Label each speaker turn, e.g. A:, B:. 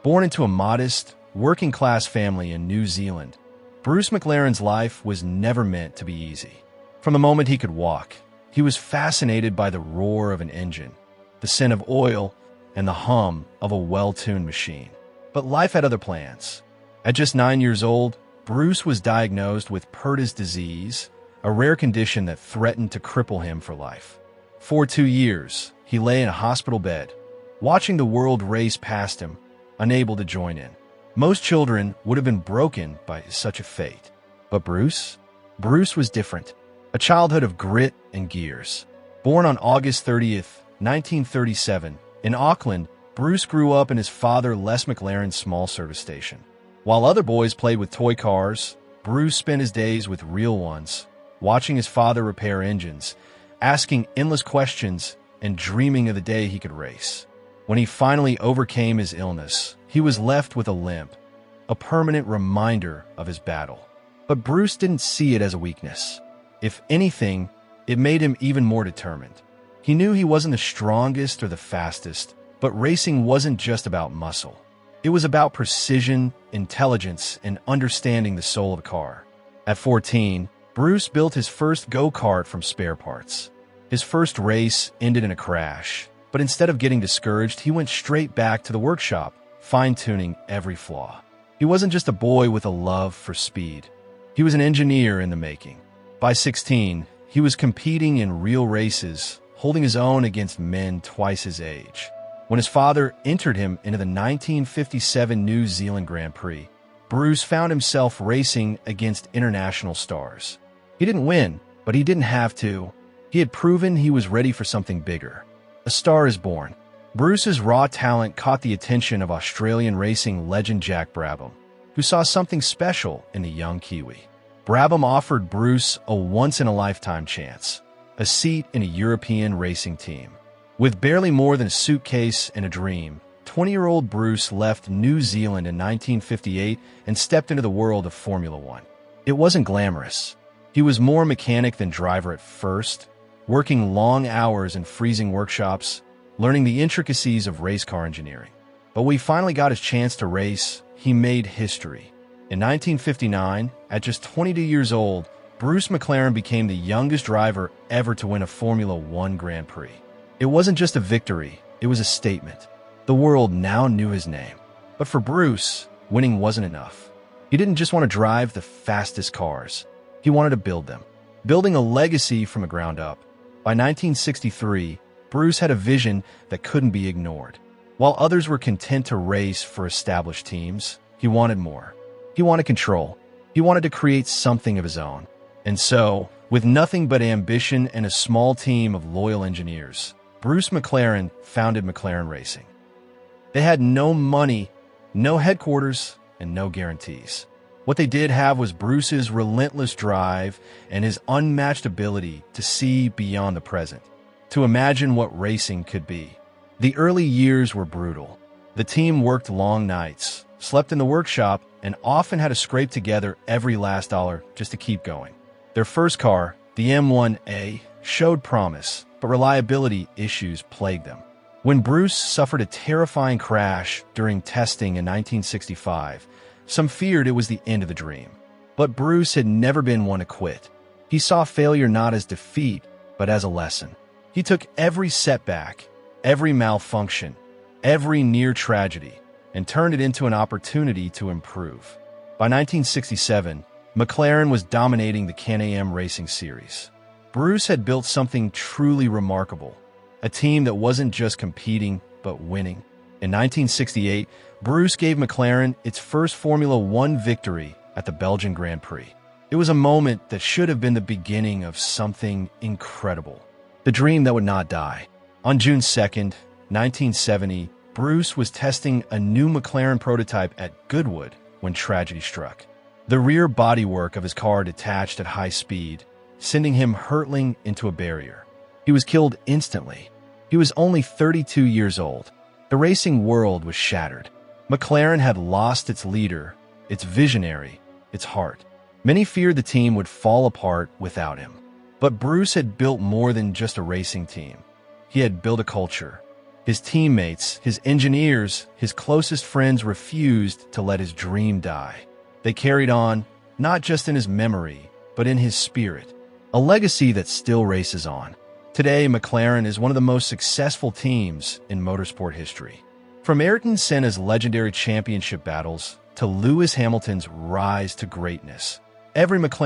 A: Born into a modest, working-class family in New Zealand, Bruce McLaren's life was never meant to be easy. From the moment he could walk, he was fascinated by the roar of an engine, the scent of oil, and the hum of a well-tuned machine. But life had other plans. At just 9 years old, Bruce was diagnosed with Pertus disease, a rare condition that threatened to cripple him for life. For 2 years, he lay in a hospital bed, watching the world race past him, unable to join in. Most children would have been broken by such a fate. But Bruce was different. A childhood of grit and gears. Born on August 30th, 1937, in Auckland, Bruce grew up in his father Les McLaren's small service station. While other boys played with toy cars, Bruce spent his days with real ones, watching his father repair engines, asking endless questions, and dreaming of the day he could race. When he finally overcame his illness, he was left with a limp, a permanent reminder of his battle. But Bruce didn't see it as a weakness. If anything, it made him even more determined. He knew he wasn't the strongest or the fastest, but racing wasn't just about muscle. It was about precision, intelligence, and understanding the soul of a car. At 14, Bruce built his first go-kart from spare parts. His first race ended in a crash, but instead of getting discouraged, he went straight back to the workshop, fine-tuning every flaw. He wasn't just a boy with a love for speed. He was an engineer in the making. By 16, he was competing in real races, holding his own against men twice his age. When his father entered him into the 1957 New Zealand Grand Prix, Bruce found himself racing against international stars. He didn't win, but he didn't have to. He had proven he was ready for something bigger. A star is born. Bruce's raw talent caught the attention of Australian racing legend Jack Brabham, who saw something special in the young Kiwi. Brabham offered Bruce a once-in-a-lifetime chance, a seat in a European racing team. With barely more than a suitcase and a dream, 20-year-old Bruce left New Zealand in 1958 and stepped into the world of Formula One. It wasn't glamorous. He was more mechanic than driver at first, working long hours in freezing workshops, learning the intricacies of race car engineering. But when he finally got his chance to race, he made history. In 1959, at just 22 years old, Bruce McLaren became the youngest driver ever to win a Formula One Grand Prix. It wasn't just a victory, it was a statement. The world now knew his name. But for Bruce, winning wasn't enough. He didn't just want to drive the fastest cars. He wanted to build them, building a legacy from the ground up. By 1963, Bruce had a vision that couldn't be ignored. While others were content to race for established teams, he wanted more. He wanted control. He wanted to create something of his own. And so, with nothing but ambition and a small team of loyal engineers, Bruce McLaren founded McLaren Racing. They had no money, no headquarters, and no guarantees. What they did have was Bruce's relentless drive and his unmatched ability to see beyond the present, to imagine what racing could be. The early years were brutal. The team worked long nights, slept in the workshop, and often had to scrape together every last dollar just to keep going. Their first car, the M1A, showed promise, but reliability issues plagued them. When Bruce suffered a terrifying crash during testing in 1965, some feared it was the end of the dream. But Bruce had never been one to quit. He saw failure not as defeat, but as a lesson. He took every setback, every malfunction, every near tragedy, and turned it into an opportunity to improve. By 1967, McLaren was dominating the Can-Am Racing Series. Bruce had built something truly remarkable, a team that wasn't just competing, but winning. In 1968, Bruce gave McLaren its first Formula One victory at the Belgian Grand Prix. It was a moment that should have been the beginning of something incredible, the dream that would not die. On June 2nd, 1970, Bruce was testing a new McLaren prototype at Goodwood when tragedy struck. The rear bodywork of his car detached at high speed, sending him hurtling into a barrier. He was killed instantly. He was only 32 years old. The racing world was shattered. McLaren had lost its leader, its visionary, its heart. Many feared the team would fall apart without him. But Bruce had built more than just a racing team. He had built a culture. His teammates, his engineers, his closest friends refused to let his dream die. They carried on, not just in his memory, but in his spirit, a legacy that still races on. Today, McLaren is one of the most successful teams in motorsport history. From Ayrton Senna's legendary championship battles to Lewis Hamilton's rise to greatness, every McLaren